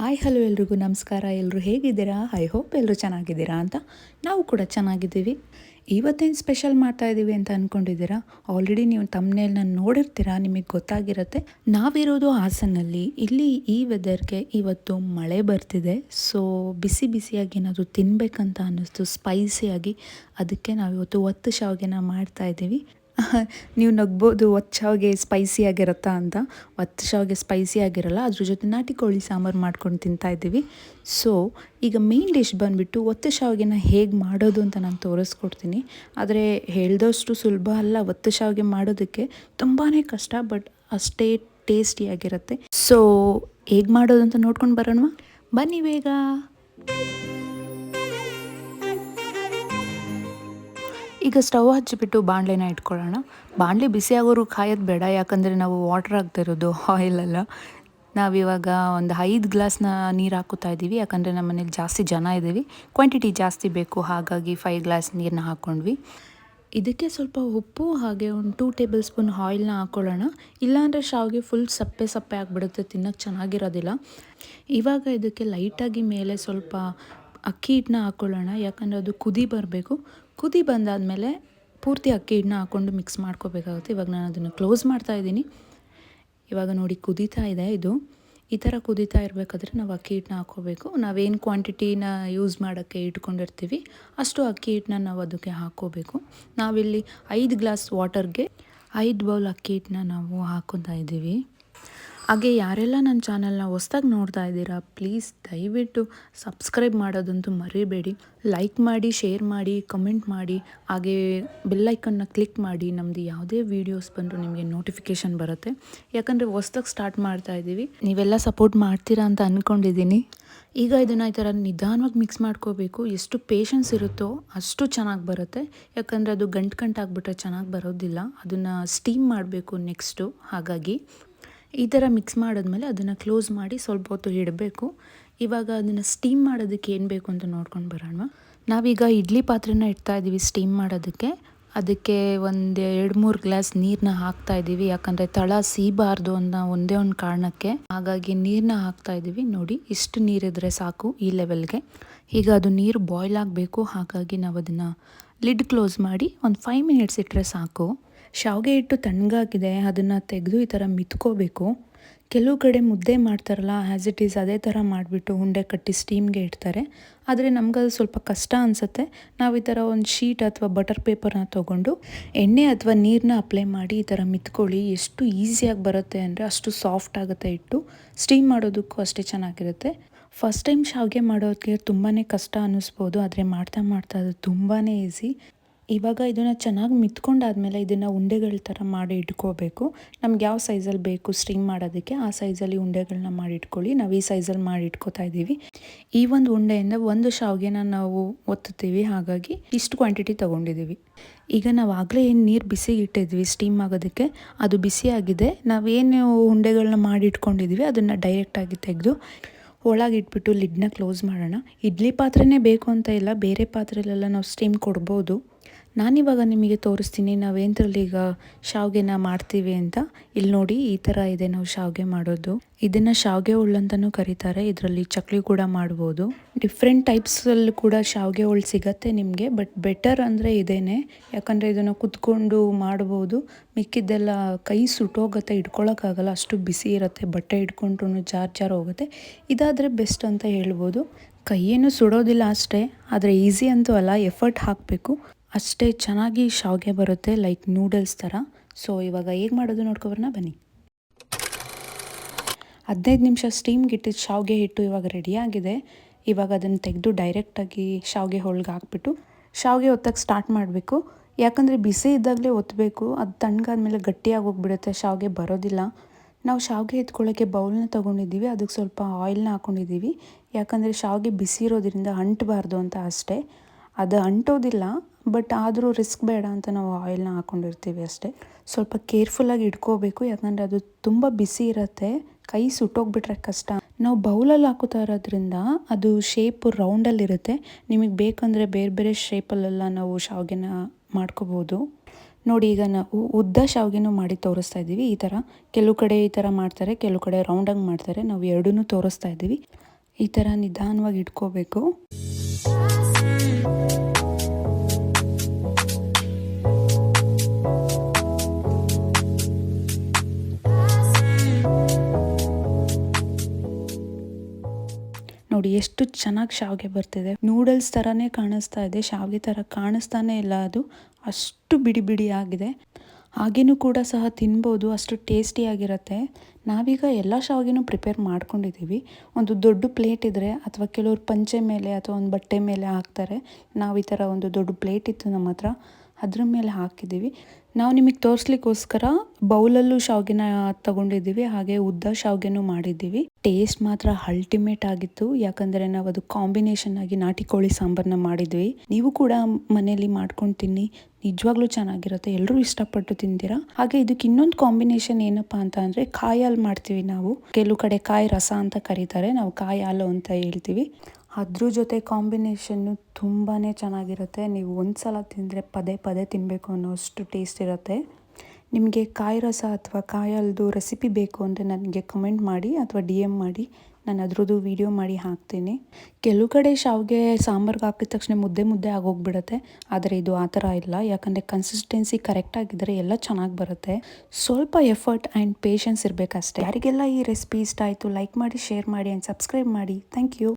Hi hello ಎಲ್ರಿಗೂ ನಮಸ್ಕಾರ. ಎಲ್ಲರೂ ಹೇಗಿದ್ದೀರಾ? ಐ ಹೋಪ್ ಎಲ್ಲರೂ ಚೆನ್ನಾಗಿದ್ದೀರಾ ಅಂತ. ನಾವು ಕೂಡ ಚೆನ್ನಾಗಿದ್ದೀವಿ. ಇವತ್ತೇನು ಸ್ಪೆಷಲ್ ಮಾಡ್ತಾಯಿದ್ದೀವಿ ಅಂತ ಅಂದ್ಕೊಂಡಿದ್ದೀರಾ? ಆಲ್ರೆಡಿ ನೀವು ತಮ್ಮನೇಲ್ನ ನೋಡಿರ್ತೀರಾ, ನಿಮಗೆ ಗೊತ್ತಾಗಿರುತ್ತೆ. ನಾವಿರೋದು ಹಾಸನಲ್ಲಿ. ಇಲ್ಲಿ ಈ ವೆದರ್ಗೆ ಇವತ್ತು ಮಳೆ ಬರ್ತಿದೆ. ಸೊ ಬಿಸಿ ಬಿಸಿಯಾಗಿ ಏನಾದರೂ ತಿನ್ನಬೇಕಂತ ಅನ್ನಿಸ್ತು, ಸ್ಪೈಸಿಯಾಗಿ. ಅದಕ್ಕೆ ನಾವಿವತ್ತು ಒತ್ತು ಶಾವಿಗೆನ ಮಾಡ್ತಾಯಿದ್ದೀವಿ. ನೀವು ನಗ್ಬೋದು, ಒತ್ತು ಶಾವಿಗೆ ಸ್ಪೈಸಿಯಾಗಿರುತ್ತಾ ಅಂತ. ಒತ್ತು ಶಾವಿಗೆ ಸ್ಪೈಸಿಯಾಗಿರಲ್ಲ, ಅದ್ರ ಜೊತೆ ನಾಟಿ ಕೋಳಿ ಸಾಂಬಾರು ಮಾಡ್ಕೊಂಡು ತಿಂತಾಯಿದ್ದೀವಿ. ಸೊ ಈಗ ಮೇನ್ ಡಿಶ್ ಬಂದುಬಿಟ್ಟು ಒತ್ತು ಶಾವಿಗೆನ ಹೇಗೆ ಮಾಡೋದು ಅಂತ ನಾನು ತೋರಿಸ್ಕೊಡ್ತೀನಿ. ಆದರೆ ಹೇಳ್ದಷ್ಟು ಸುಲಭ ಅಲ್ಲ ಒತ್ತು ಶಾವಿಗೆ ಮಾಡೋದಕ್ಕೆ, ತುಂಬಾ ಕಷ್ಟ, ಬಟ್ ಅಷ್ಟೇ ಟೇಸ್ಟಿಯಾಗಿರುತ್ತೆ. ಸೊ ಹೇಗೆ ಮಾಡೋದು ಅಂತ ನೋಡ್ಕೊಂಡು ಬರೋಣವಾ? ಬನ್ನಿ ಬೇಗ. ಈಗ ಸ್ಟವ್ ಹಚ್ಚಿಬಿಟ್ಟು ಬಾಣಲೆನ ಇಟ್ಕೊಳ್ಳೋಣ. ಬಾಣಲೆ ಬಿಸಿ ಆಗೋರು ಕಾಯೋದು ಬೇಡ, ಯಾಕಂದರೆ ನಾವು ವಾಟರ್ ಹಾಕ್ತಿರೋದು, ಆಯಿಲಲ್ಲ. ನಾವಿವಾಗ ಒಂದು 5 ಗ್ಲಾಸ್ನ ನೀರು ಹಾಕುತ್ತಾ ಇದ್ದೀವಿ, ಯಾಕಂದರೆ ನಮ್ಮ ಮನೇಲಿ ಜಾಸ್ತಿ ಜನ ಇದ್ದೀವಿ, ಕ್ವಾಂಟಿಟಿ ಜಾಸ್ತಿ ಬೇಕು, ಹಾಗಾಗಿ 5 ಗ್ಲಾಸ್ ನೀರನ್ನ ಹಾಕ್ಕೊಂಡ್ವಿ. ಇದಕ್ಕೆ ಸ್ವಲ್ಪ ಉಪ್ಪು ಹಾಗೆ ಒಂದು 2 ಟೇಬಲ್ ಸ್ಪೂನ್ ಆಯಿಲ್ನ ಹಾಕ್ಕೊಳ್ಳೋಣ. ಇಲ್ಲಾಂದರೆ ಶಾವಿಗೆ ಫುಲ್ ಸಪ್ಪೆ ಸಪ್ಪೆ ಆಗಿಬಿಡುತ್ತೆ, ತಿನ್ನೋಕ್ಕೆ ಚೆನ್ನಾಗಿರೋದಿಲ್ಲ. ಇವಾಗ ಇದಕ್ಕೆ ಲೈಟಾಗಿ ಮೇಲೆ ಸ್ವಲ್ಪ ಅಕ್ಕಿ ಹಿಟ್ಟನ್ನ ಹಾಕ್ಕೊಳ್ಳೋಣ, ಯಾಕಂದರೆ ಅದು ಕುದಿ ಬರಬೇಕು. ಕುದಿ ಬಂದಾದಮೇಲೆ ಪೂರ್ತಿ ಅಕ್ಕಿ ಹಿಟ್ಟನ್ನ ಹಾಕ್ಕೊಂಡು ಮಿಕ್ಸ್ ಮಾಡ್ಕೋಬೇಕಾಗುತ್ತೆ. ಇವಾಗ ನಾನು ಅದನ್ನು ಕ್ಲೋಸ್ ಮಾಡ್ತಾಯಿದ್ದೀನಿ. ಇವಾಗ ನೋಡಿ ಕುದೀತಾ ಇದೆ. ಇದು ಈ ಥರ ಕುದೀತಾ ಇರಬೇಕಾದ್ರೆ ನಾವು ಅಕ್ಕಿ ಹಿಟ್ಟನ್ನ ಹಾಕ್ಕೋಬೇಕು. ನಾವೇನು ಕ್ವಾಂಟಿಟಿನ ಯೂಸ್ ಮಾಡೋಕ್ಕೆ ಇಟ್ಕೊಂಡಿರ್ತೀವಿ ಅಷ್ಟು ಅಕ್ಕಿ ಹಿಟ್ಟನ್ನ ನಾವು ಅದಕ್ಕೆ ಹಾಕ್ಕೋಬೇಕು. ನಾವಿಲ್ಲಿ 5 ಗ್ಲಾಸ್ ವಾಟರ್ಗೆ 5 ಬೌಲ್ ಅಕ್ಕಿ ಹಿಟ್ಟನ್ನ ನಾವು ಹಾಕ್ಕೊತಾ ಇದ್ದೀವಿ. ಹಾಗೆ ಯಾರೆಲ್ಲ ನನ್ನ ಚಾನಲ್ನ ಹೊಸ್ದಾಗಿ ನೋಡ್ತಾ ಇದ್ದೀರಾ, ಪ್ಲೀಸ್ ದಯವಿಟ್ಟು ಸಬ್ಸ್ಕ್ರೈಬ್ ಮಾಡೋದಂತೂ ಮರಿಬೇಡಿ. ಲೈಕ್ ಮಾಡಿ, ಶೇರ್ ಮಾಡಿ, ಕಮೆಂಟ್ ಮಾಡಿ, ಹಾಗೆ ಬೆಲ್ಲೈಕನ್ನ ಕ್ಲಿಕ್ ಮಾಡಿ. ನಮ್ಮದು ಯಾವುದೇ ವೀಡಿಯೋಸ್ ಬಂದರೂ ನಿಮಗೆ ನೋಟಿಫಿಕೇಷನ್ ಬರುತ್ತೆ, ಯಾಕಂದರೆ ಹೊಸ್ದಾಗಿ ಸ್ಟಾರ್ಟ್ ಮಾಡ್ತಾ ಇದ್ದೀವಿ. ನೀವೆಲ್ಲ ಸಪೋರ್ಟ್ ಮಾಡ್ತೀರಾ ಅಂತ ಅಂದ್ಕೊಂಡಿದ್ದೀನಿ. ಈಗ ಇದನ್ನು ಈ ಥರ ನಿಧಾನವಾಗಿ ಮಿಕ್ಸ್ ಮಾಡ್ಕೋಬೇಕು. ಎಷ್ಟು ಪೇಷನ್ಸ್ ಇರುತ್ತೋ ಅಷ್ಟು ಚೆನ್ನಾಗಿ ಬರುತ್ತೆ, ಯಾಕಂದರೆ ಅದು ಗಂಟಾಗ್ಬಿಟ್ರೆ ಚೆನ್ನಾಗಿ ಬರೋದಿಲ್ಲ. ಅದನ್ನು ಸ್ಟೀಮ್ ಮಾಡಬೇಕು ನೆಕ್ಸ್ಟು. ಹಾಗಾಗಿ ಈ ಥರ ಮಿಕ್ಸ್ ಮಾಡಿದ್ಮೇಲೆ ಅದನ್ನು ಕ್ಲೋಸ್ ಮಾಡಿ ಸ್ವಲ್ಪ ಹೊತ್ತು ಇಡಬೇಕು. ಇವಾಗ ಅದನ್ನು ಸ್ಟೀಮ್ ಮಾಡೋದಕ್ಕೆ ಏನು ಬೇಕು ಅಂತ ನೋಡ್ಕೊಂಡು ಬರೋಣ. ನಾವೀಗ ಇಡ್ಲಿ ಪಾತ್ರೆನ ಇಡ್ತಾಯಿದ್ದೀವಿ ಸ್ಟೀಮ್ ಮಾಡೋದಕ್ಕೆ. ಅದಕ್ಕೆ ಒಂದು 2-3 ಗ್ಲಾಸ್ ನೀರನ್ನ ಹಾಕ್ತಾಯಿದ್ದೀವಿ, ಯಾಕಂದರೆ ತಳ ಸೀಬಾರ್ದು ಅನ್ನೋ ಒಂದೇ ಒಂದು ಕಾರಣಕ್ಕೆ. ಹಾಗಾಗಿ ನೀರನ್ನ ಹಾಕ್ತಾಯಿದ್ದೀವಿ. ನೋಡಿ, ಇಷ್ಟು ನೀರಿದ್ರೆ ಸಾಕು ಈ ಲೆವೆಲ್ಗೆ. ಈಗ ಅದು ನೀರು ಬಾಯ್ಲ್ ಆಗಬೇಕು, ಹಾಗಾಗಿ ನಾವು ಅದನ್ನು ಲಿಡ್ ಕ್ಲೋಸ್ ಮಾಡಿ ಒಂದು 5 ಮಿನಿಟ್ಸ್ ಇಟ್ಟರೆ ಸಾಕು. ಶಾವಿಗೆ ಹಿಟ್ಟು ತಣ್ಣಗಾಗಿದೆ, ಅದನ್ನು ತೆಗೆದು ಈ ಥರ ಮಿತ್ಕೋಬೇಕು. ಕೆಲವು ಕಡೆ ಮುದ್ದೆ ಮಾಡ್ತಾರಲ್ಲ, ಆ್ಯಸ್ ಇಟ್ ಈಸ್ ಅದೇ ಥರ ಮಾಡಿಬಿಟ್ಟು ಉಂಡೆ ಕಟ್ಟಿ ಸ್ಟೀಮ್ಗೆ ಇಡ್ತಾರೆ. ಆದರೆ ನಮಗದು ಸ್ವಲ್ಪ ಕಷ್ಟ ಅನಿಸುತ್ತೆ. ನಾವು ಈ ಥರ ಒಂದು ಶೀಟ್ ಅಥವಾ ಬಟರ್ ಪೇಪರ್ನ ತೊಗೊಂಡು ಎಣ್ಣೆ ಅಥವಾ ನೀರನ್ನ ಅಪ್ಲೈ ಮಾಡಿ ಈ ಥರ ಮಿತ್ಕೊಳ್ಳಿ. ಎಷ್ಟು ಈಸಿಯಾಗಿ ಬರುತ್ತೆ ಅಂದರೆ ಅಷ್ಟು ಸಾಫ್ಟ್ ಆಗುತ್ತೆ ಹಿಟ್ಟು. ಸ್ಟೀಮ್ ಮಾಡೋದಕ್ಕೂ ಅಷ್ಟೇ ಚೆನ್ನಾಗಿರುತ್ತೆ. ಫಸ್ಟ್ ಟೈಮ್ ಶಾವಿಗೆ ಮಾಡೋದಕ್ಕೆ ತುಂಬಾ ಕಷ್ಟ ಅನ್ನಿಸ್ಬೋದು, ಆದರೆ ಮಾಡ್ತಾ ಮಾಡ್ತಾ ಅದು ತುಂಬಾ ಈಸಿ. ಇವಾಗ ಇದನ್ನು ಚೆನ್ನಾಗಿ ಮಿತ್ಕೊಂಡಾದ್ಮೇಲೆ ಇದನ್ನು ಉಂಡೆಗಳ ಥರ ಮಾಡಿ ಇಟ್ಕೋಬೇಕು. ನಮ್ಗೆ ಯಾವ ಸೈಜಲ್ಲಿ ಬೇಕು ಸ್ಟೀಮ್ ಮಾಡೋದಕ್ಕೆ ಆ ಸೈಜಲ್ಲಿ ಉಂಡೆಗಳನ್ನ ಮಾಡಿ ಇಟ್ಕೊಳ್ಳಿ. ನಾವು ಈ ಸೈಜಲ್ಲಿ ಮಾಡಿ ಇಟ್ಕೋತಾ ಇದ್ದೀವಿ. ಈ ಒಂದು ಉಂಡೆಯಿಂದ ಒಂದು ಶಾವಿಗೆನ ನಾವು ಒತ್ತುತ್ತೀವಿ, ಹಾಗಾಗಿ ಇಷ್ಟು ಕ್ವಾಂಟಿಟಿ ತೊಗೊಂಡಿದ್ದೀವಿ. ಈಗ ನಾವು ಆಗಲೇ ಏನು ನೀರು ಬಿಸಿಗೆ ಇಟ್ಟಿದ್ವಿ ಸ್ಟೀಮ್ ಆಗೋದಕ್ಕೆ, ಅದು ಬಿಸಿಯಾಗಿದೆ. ನಾವೇನು ಉಂಡೆಗಳನ್ನ ಮಾಡಿ ಇಟ್ಕೊಂಡಿದ್ದೀವಿ ಅದನ್ನು ಡೈರೆಕ್ಟಾಗಿ ತೆಗೆದು ಒಳಗಿಟ್ಬಿಟ್ಟು ಲಿಡ್ನ ಕ್ಲೋಸ್ ಮಾಡೋಣ. ಇಡ್ಲಿ ಪಾತ್ರೆನೇ ಬೇಕು ಅಂತ ಇಲ್ಲ, ಬೇರೆ ಪಾತ್ರೆಲೆಲ್ಲ ನಾವು ಸ್ಟೀಮ್ ಕೊಡ್ಬೋದು. ನಾನಿವಾಗ ನಿಮಗೆ ತೋರಿಸ್ತೀನಿ ನಾವೇಂದ್ರಲ್ಲಿ ಈಗ ಶಾವಿಗೆನ ಮಾಡ್ತೀವಿ ಅಂತ. ಇಲ್ಲಿ ನೋಡಿ, ಈ ಥರ ಇದೆ ನಾವು ಶಾವಿಗೆ ಮಾಡೋದು. ಇದನ್ನು ಶಾವಿಗೆ ಹುಳ್ಳು ಅಂತಲೂ ಕರೀತಾರೆ. ಇದರಲ್ಲಿ ಚಕ್ಲಿ ಕೂಡ ಮಾಡ್ಬೋದು. ಡಿಫ್ರೆಂಟ್ ಟೈಪ್ಸಲ್ಲಿ ಕೂಡ ಶಾವಿಗೆ ಹುಳ್ಳು ಸಿಗತ್ತೆ ನಿಮಗೆ, ಬಟ್ ಬೆಟರ್ ಅಂದರೆ ಇದೇನೆ, ಯಾಕಂದರೆ ಇದನ್ನು ಕುತ್ಕೊಂಡು ಮಾಡ್ಬೋದು. ಮಿಕ್ಕಿದ್ದೆಲ್ಲ ಕೈ ಸುಟ್ಟೋಗುತ್ತೆ, ಇಟ್ಕೊಳ್ಳೋಕ್ಕಾಗಲ್ಲ, ಅಷ್ಟು ಬಿಸಿ ಇರುತ್ತೆ. ಬಟ್ಟೆ ಇಟ್ಕೊಂಡ್ರೂ ಜಾರ್ ಹೋಗುತ್ತೆ. ಇದಾದರೆ ಬೆಸ್ಟ್ ಅಂತ ಹೇಳ್ಬೋದು. ಕೈಯೇನು ಸುಡೋದಿಲ್ಲ ಅಷ್ಟೇ, ಆದರೆ ಈಸಿ ಅಂತೂ ಅಲ್ಲ, ಎಫರ್ಟ್ ಹಾಕಬೇಕು. ಅಷ್ಟೇ ಚೆನ್ನಾಗಿ ಶಾವಿಗೆ ಬರುತ್ತೆ, ಲೈಕ್ ನೂಡಲ್ಸ್ ಥರ. ಸೊ ಇವಾಗ ಹೇಗೆ ಮಾಡೋದು ನೋಡ್ಕೊಬರೋಣ ಬನ್ನಿ. 15 ನಿಮಿಷ ಸ್ಟೀಮ್ಗೆ ಇಟ್ಟಿದ್ದು ಶಾವಿಗೆ ಹಿಟ್ಟು ಇವಾಗ ರೆಡಿಯಾಗಿದೆ. ಇವಾಗ ಅದನ್ನು ತೆಗೆದು ಡೈರೆಕ್ಟಾಗಿ ಶಾವಿಗೆ ಹೋಳಿಗೆ ಹಾಕ್ಬಿಟ್ಟು ಶಾವಿಗೆ ಒತ್ತಕ್ಕೆ ಸ್ಟಾರ್ಟ್ ಮಾಡಬೇಕು. ಯಾಕಂದರೆ ಬಿಸಿ ಇದ್ದಾಗಲೇ ಒತ್ತಬೇಕು, ಅದು ತಣ್ಣಗಾದ್ಮೇಲೆ ಗಟ್ಟಿಯಾಗಿ ಹೋಗ್ಬಿಡುತ್ತೆ, ಶಾವಿಗೆ ಬರೋದಿಲ್ಲ. ನಾವು ಶಾವಿಗೆ ಎತ್ಕೊಳ್ಳೋಕ್ಕೆ ಬೌಲ್ನ ತೊಗೊಂಡಿದ್ದೀವಿ, ಅದಕ್ಕೆ ಸ್ವಲ್ಪ ಆಯಿಲ್ನ ಹಾಕ್ಕೊಂಡಿದ್ದೀವಿ. ಯಾಕಂದರೆ ಶಾವಿಗೆ ಬಿಸಿ ಇರೋದ್ರಿಂದ ಅಂಟಬಾರ್ದು ಅಂತ ಅಷ್ಟೇ. ಅದು ಅಂಟೋದಿಲ್ಲ, ಬಟ್ ಆದರೂ ರಿಸ್ಕ್ ಬೇಡ ಅಂತ ನಾವು ಆಯಿಲ್ನ ಹಾಕ್ಕೊಂಡಿರ್ತೀವಿ ಅಷ್ಟೇ. ಸ್ವಲ್ಪ ಕೇರ್ಫುಲ್ಲಾಗಿ ಇಟ್ಕೋಬೇಕು, ಯಾಕಂದರೆ ಅದು ತುಂಬ ಬಿಸಿ ಇರುತ್ತೆ, ಕೈ ಸುಟ್ಟೋಗ್ಬಿಟ್ರೆ ಕಷ್ಟ. ನಾವು ಬೌಲಲ್ಲಿ ಹಾಕೋತಾ ಇರೋದ್ರಿಂದ ಅದು ಶೇಪ್ ರೌಂಡಲ್ಲಿರುತ್ತೆ. ನಿಮಗೆ ಬೇಕಂದರೆ ಬೇರೆ ಬೇರೆ ಶೇಪಲ್ಲೆಲ್ಲ ನಾವು ಶಾವಿಗೆನ ಮಾಡ್ಕೋಬೋದು. ನೋಡಿ, ಈಗ ನಾವು ಉದ್ದ ಶಾವಿಗೆನೂ ಮಾಡಿ ತೋರಿಸ್ತಾ ಇದ್ದೀವಿ. ಈ ಥರ ಕೆಲವು ಕಡೆ ಈ ಥರ ಮಾಡ್ತಾರೆ, ಕೆಲವು ಕಡೆ ರೌಂಡಾಗಿ ಮಾಡ್ತಾರೆ. ನಾವು ಎರಡನ್ನೂ ತೋರಿಸ್ತಾ ಇದ್ದೀವಿ. ಈ ಥರ ನಿಧಾನವಾಗಿ ಇಟ್ಕೋಬೇಕು. ನೋಡಿ ಎಷ್ಟು ಚೆನ್ನಾಗಿ ಶಾವಿಗೆ ಬರ್ತಿದೆ. ನೂಡಲ್ಸ್ ಥರನೇ ಕಾಣಿಸ್ತಾ ಇದೆ, ಶಾವಿಗೆ ಥರ ಕಾಣಿಸ್ತಾನೇ ಇಲ್ಲ. ಅದು ಅಷ್ಟು ಬಿಡಿ ಬಿಡಿ ಆಗಿದೆ. ಹಾಗೇನೂ ಕೂಡ ಸಹ ತಿನ್ಬೋದು, ಅಷ್ಟು ಟೇಸ್ಟಿಯಾಗಿರುತ್ತೆ. ನಾವೀಗ ಎಲ್ಲ ಶಾವಿಗೆನೂ ಪ್ರಿಪೇರ್ ಮಾಡ್ಕೊಂಡಿದ್ದೀವಿ. ಒಂದು ದೊಡ್ಡ ಪ್ಲೇಟ್ ಇದ್ದರೆ ಅಥವಾ ಕೆಲವ್ರು ಪಂಚೆ ಮೇಲೆ ಅಥವಾ ಒಂದು ಬಟ್ಟೆ ಮೇಲೆ ಹಾಕ್ತಾರೆ. ನಾವು ಈ ಥರ ಒಂದು ದೊಡ್ಡ ಪ್ಲೇಟ್ ಇತ್ತು ನಮ್ಮ ಹತ್ರ, ಅದ್ರ ಮೇಲೆ ಹಾಕಿದ್ದೀವಿ. ನಾವು ನಿಮಗೆ ತೋರಿಸ್ಲಿಕ್ಕೋಸ್ಕರ ಬೌಲಲ್ಲೂ ಶಾವಿಗೆನ ತಗೊಂಡಿದ್ದೀವಿ, ಹಾಗೆ ಉದ್ದ ಶಾವಿಗೆನೂ ಮಾಡಿದ್ದೀವಿ. ಟೇಸ್ಟ್ ಮಾತ್ರ ಅಲ್ಟಿಮೇಟ್ ಆಗಿತ್ತು, ಯಾಕಂದರೆ ನಾವು ಅದು ಕಾಂಬಿನೇಷನ್ ಆಗಿ ನಾಟಿ ಕೋಳಿ ಸಾಂಬಾರನ್ನ ಮಾಡಿದ್ವಿ. ನೀವು ಕೂಡ ಮನೆಯಲ್ಲಿ ಮಾಡ್ಕೊಂಡು ತಿನ್ನಿ, ನಿಜವಾಗ್ಲೂ ಚೆನ್ನಾಗಿರುತ್ತೆ, ಎಲ್ಲರೂ ಇಷ್ಟಪಟ್ಟು ತಿಂತೀರಾ. ಹಾಗೆ ಇದಕ್ಕೆ ಇನ್ನೊಂದು ಕಾಂಬಿನೇಷನ್ ಏನಪ್ಪ ಅಂತ ಅಂದರೆ ಕಾಯಿ ಹಾಲು ಮಾಡ್ತೀವಿ ನಾವು. ಕೆಲವು ಕಡೆ ಕಾಯಿ ರಸ ಅಂತ ಕರೀತಾರೆ, ನಾವು ಕಾಯಿ ಹಾಲು ಅಂತ ಹೇಳ್ತೀವಿ. ಅದ್ರ ಜೊತೆ ಕಾಂಬಿನೇಷನ್ನು ತುಂಬಾ ಚೆನ್ನಾಗಿರುತ್ತೆ. ನೀವು ಒಂದು ಸಲ ತಿಂದರೆ ಪದೇ ಪದೇ ತಿನ್ನಬೇಕು ಅನ್ನೋಷ್ಟು ಟೇಸ್ಟ್ ಇರುತ್ತೆ. ನಿಮಗೆ ಕಾಯಿ ರಸ ಅಥವಾ ಕಾಯಿ ಹಾಲ್ದು ರೆಸಿಪಿ ಬೇಕು ಅಂದರೆ ನನಗೆ ಕಮೆಂಟ್ ಮಾಡಿ ಅಥವಾ DM ಮಾಡಿ, ನಾನು ಅದ್ರದ್ದು ವೀಡಿಯೋ ಮಾಡಿ ಹಾಕ್ತೀನಿ. ಕೆಲವು ಕಡೆ ಶಾವಿಗೆ ಸಾಂಬಾರ್ಗೆ ಹಾಕಿದ ತಕ್ಷಣ ಮುದ್ದೆ ಮುದ್ದೆ ಆಗೋಗ್ಬಿಡುತ್ತೆ, ಆದರೆ ಇದು ಆ ಥರ ಇಲ್ಲ. ಯಾಕಂದರೆ ಕನ್ಸಿಸ್ಟೆನ್ಸಿ ಕರೆಕ್ಟಾಗಿದ್ದರೆ ಎಲ್ಲ ಚೆನ್ನಾಗಿ ಬರುತ್ತೆ. ಸ್ವಲ್ಪ ಎಫರ್ಟ್ ಆ್ಯಂಡ್ ಪೇಷನ್ಸ್ ಇರಬೇಕಷ್ಟೇ. ಯಾರಿಗೆಲ್ಲ ಈ ರೆಸಿಪಿ ಇಷ್ಟ ಆಯಿತು ಲೈಕ್ ಮಾಡಿ, ಶೇರ್ ಮಾಡಿ ಆ್ಯಂಡ್ ಸಬ್ಸ್ಕ್ರೈಬ್ ಮಾಡಿ. Thank you.